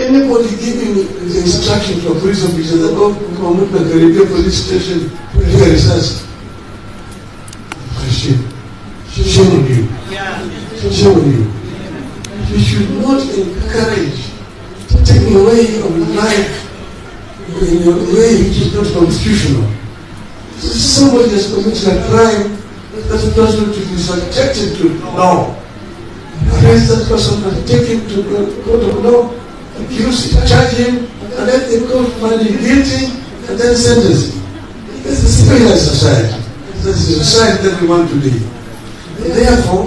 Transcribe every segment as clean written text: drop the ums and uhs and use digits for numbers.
anybody giving the instruction to a police officer that go from Murkomen'Raila police station to hear research? Shame on you. Shame on you. You should not encourage taking away of life in a way which is not constitutional. Somebody has committed a crime that person to be subjected to law. Arrest that person and take him to the court of law, accuse him, charge him, and let the court find him guilty and then sentence him. This is a civilized society. This is a society that we want to live. Therefore,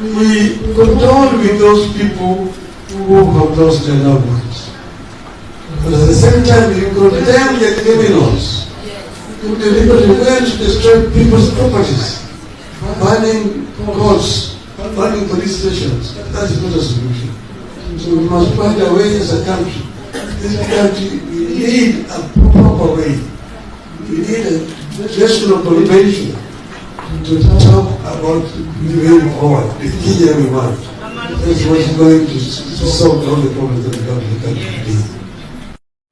we condole with those people who have lost their loved ones. But at the same time, we condemn the criminals who deliberately went to destroy people's properties, burning courts, burning police stations. That is not a solution. So we must find a way as a country. This country, we need a proper way. We need a national convention to talk about the way forward, the Kenya we want. That's what's going to solve all the problems that we have in the country today.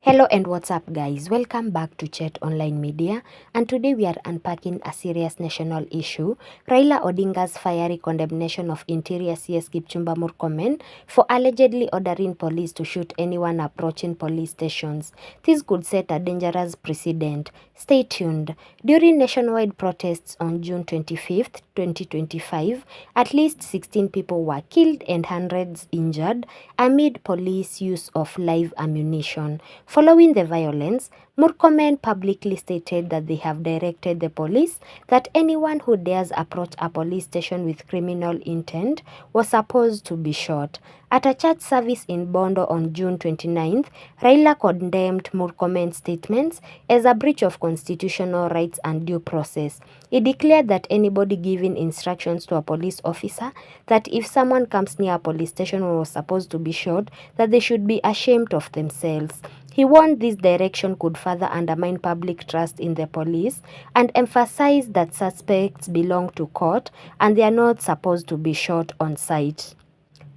Hello and what's up guys, welcome back to Chat Online Media, and today we are unpacking a serious national issue, Raila Odinga's fiery condemnation of Interior CS Kipchumba Murkomen for allegedly ordering police to shoot anyone approaching police stations. This could set a dangerous precedent. Stay tuned. During nationwide protests on June 25th, 2025, at least 16 people were killed and hundreds injured amid police use of live ammunition. Following the violence, Murkomen publicly stated that they have directed the police that anyone who dares approach a police station with criminal intent was supposed to be shot. At a church service in Bondo on June 29th, Raila condemned Murkomen's statements as a breach of constitutional rights and due process. He declared that anybody giving instructions to a police officer that if someone comes near a police station or was supposed to be shot, that they should be ashamed of themselves. He warned this direction could further undermine public trust in the police and emphasized that suspects belong to court and they are not supposed to be shot on sight.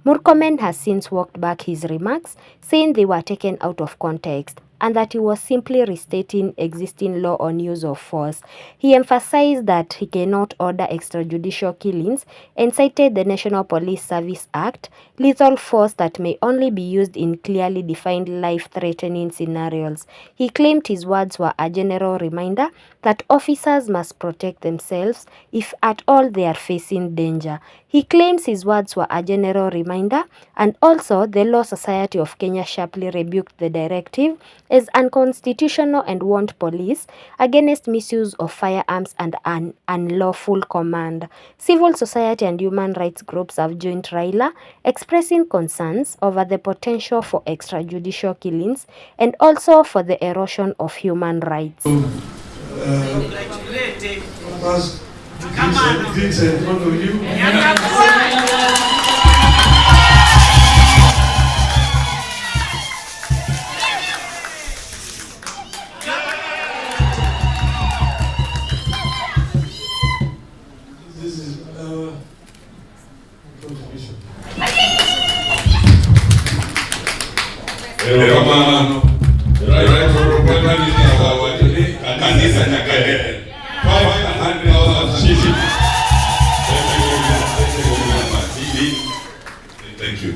Murkomen has since walked back his remarks, saying they were taken out of context and that he was simply restating existing law on use of force. He emphasized that he cannot order extrajudicial killings and cited the National Police Service Act, lethal force that may only be used in clearly defined life-threatening scenarios. He claimed his words were a general reminder that officers must protect themselves if at all they are facing danger. He claims his words were a general reminder, and also the Law Society of Kenya sharply rebuked the directive as unconstitutional and warned police against misuse of firearms and an unlawful command. Civil society and human rights groups have joined Raila, expressing concerns over the potential for extrajudicial killings and also for the erosion of human rights. This is our contribution. Thank you.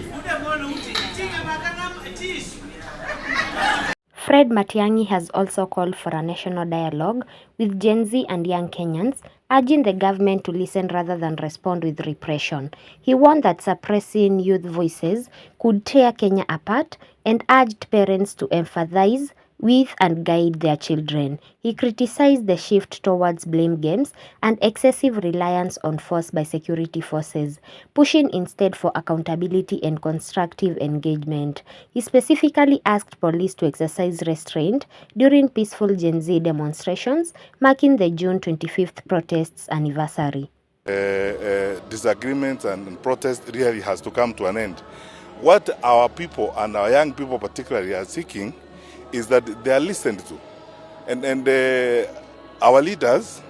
Fred Matiangi has also called for a national dialogue with Gen Z and young Kenyans, urging the government to listen rather than respond with repression. He warned that suppressing youth voices could tear Kenya apart and urged parents to empathize with and guide their children. He criticized the shift towards blame games and excessive reliance on force by security forces, pushing instead for accountability and constructive engagement. He specifically asked police to exercise restraint during peaceful Gen Z demonstrations, marking the June 25th protests anniversary. Disagreement and protest really has to come to an end. What our people and our young people particularly are seeking is that they are listened to. And our leaders,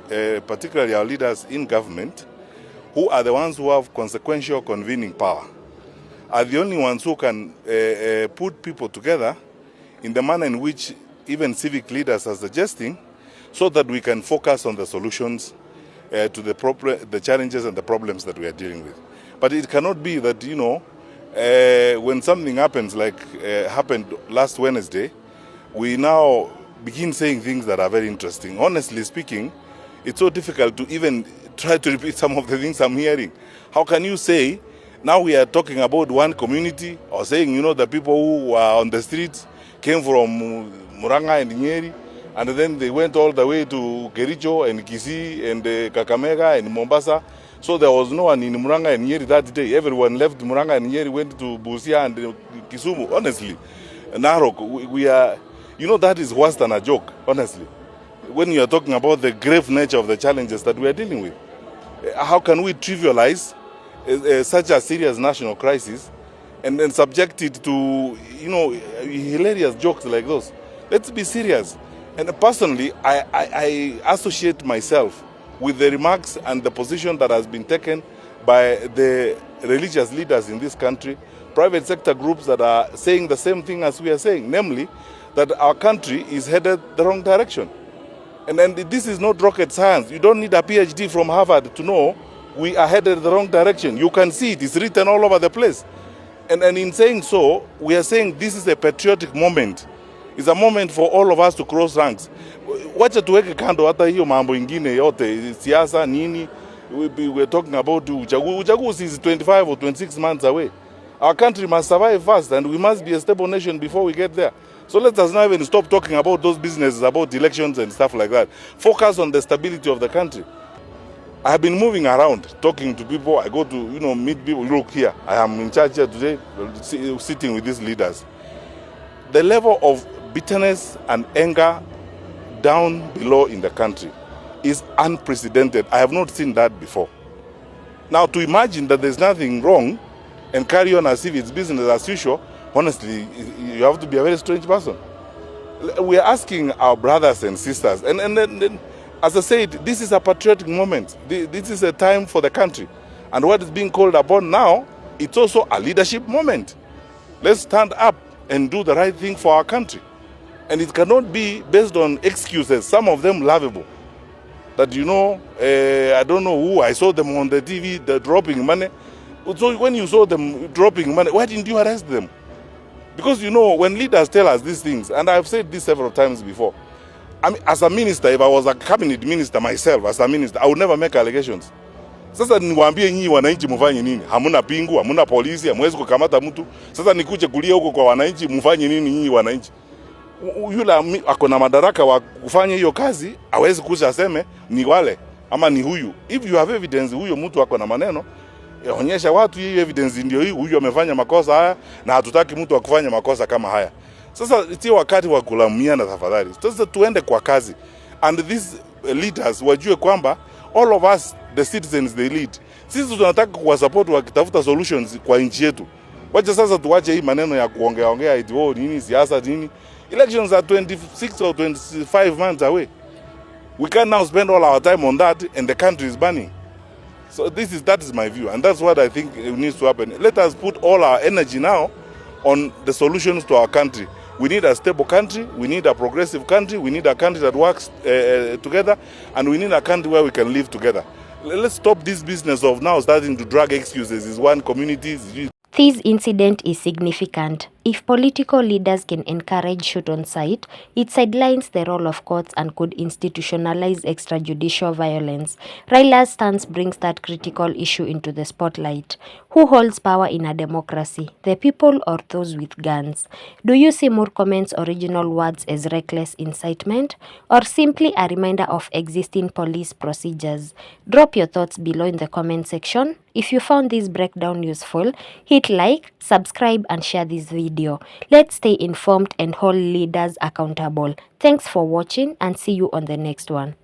particularly our leaders in government, who are the ones who have consequential convening power, are the only ones who can put people together in the manner in which even civic leaders are suggesting, so that we can focus on the solutions to the challenges and the problems that we are dealing with. But it cannot be that, when something happens like happened last Wednesday, we now begin saying things that are very interesting. Honestly speaking, it's so difficult to even try to repeat some of the things I'm hearing. How can you say, now we are talking about one community, or saying, the people who were on the streets came from Muranga and Nyeri, and then they went all the way to Kericho and Kisii and Kakamega and Mombasa. So there was no one in Muranga and Nyeri that day. Everyone left Muranga and Nyeri, went to Busia and Kisumu. Honestly, Narok, we are, that is worse than a joke, honestly. When you are talking about the grave nature of the challenges that we are dealing with, how can we trivialize such a serious national crisis and then subject it to, hilarious jokes like those? Let's be serious. And personally, I associate myself with the remarks and the position that has been taken by the religious leaders in this country, private sector groups that are saying the same thing as we are saying, namely that our country is headed the wrong direction. And this is not rocket science. You don't need a PhD from Harvard to know we are headed the wrong direction. You can see it. It's written all over the place. And in saying so, we are saying this is a patriotic moment. It's a moment for all of us to cross ranks. Wacha tuweke kando hata hiyo mambo ingine yote, siasa nini. We're talking about uchaguzi is 25 or 26 months away. Our country must survive first, and we must be a stable nation before we get there. So let us not even stop talking about those businesses, about elections and stuff like that. Focus on the stability of the country. I have been moving around, talking to people. I go to, meet people. Look here, I am in charge here today, sitting with these leaders. The level of bitterness and anger down below in the country is unprecedented. I have not seen that before. Now, to imagine that there's nothing wrong and carry on as if it's business as usual, honestly, you have to be a very strange person. We are asking our brothers and sisters, and then, as I said, this is a patriotic moment. This is a time for the country. And what is being called upon now, it's also a leadership moment. Let's stand up and do the right thing for our country. And it cannot be based on excuses, some of them lovable. That, I don't know who, I saw them on the TV, they're dropping money. So when you saw them dropping money, why didn't you arrest them? Because, when leaders tell us these things, and I've said this several times before, I mean, as a minister, if I was a cabinet minister myself, as a minister, I would never make allegations. Sasa niwaambie nyinyi wananchi mfanye nini? Hamuna pingu, hamuna polisi, hamwezi kukamata mtu. Sasa nikuje kulia huko kwa wananchi, mfanye nini nyinyi wananchi? Yule ako na madaraka wa kufanya hiyo kazi, hawezi kuja aseme ni wale ama ni huyu. If you have evidence huyo mtu ako na maneno, onyesha watu hiyo evidence ndio hii, huyu amefanya makosa haya na hatutaki mtu akufanya makosa kama haya. Sasa sio wakati wa kulaumiana tafadhali. Sasa tuende kwa kazi. And these leaders wajue kwamba all of us, the citizens they lead, sisi tunataka kuwa support wakitafuta solutions kwa nchi yetu. Wacha sasa tuache hii maneno ya kuongea eti nini siasa nini. Elections are 26 or 25 months away. We can't now spend all our time on that and the country is burning. So that is my view, and that's what I think needs to happen. Let us put all our energy now on the solutions to our country. We need a stable country, we need a progressive country, we need a country that works together, and we need a country where we can live together. Let's stop this business of now starting to drag excuses. Is one community. This incident is significant. If political leaders can encourage shoot on sight, it sidelines the role of courts and could institutionalize extrajudicial violence. Raila's stance brings that critical issue into the spotlight. Who holds power in a democracy, the people or those with guns? Do you see Murkomen's original words as reckless incitement or simply a reminder of existing police procedures? Drop your thoughts below in the comment section. If you found this breakdown useful, hit like, subscribe and share this video. Let's stay informed and hold leaders accountable. Thanks for watching and see you on the next one.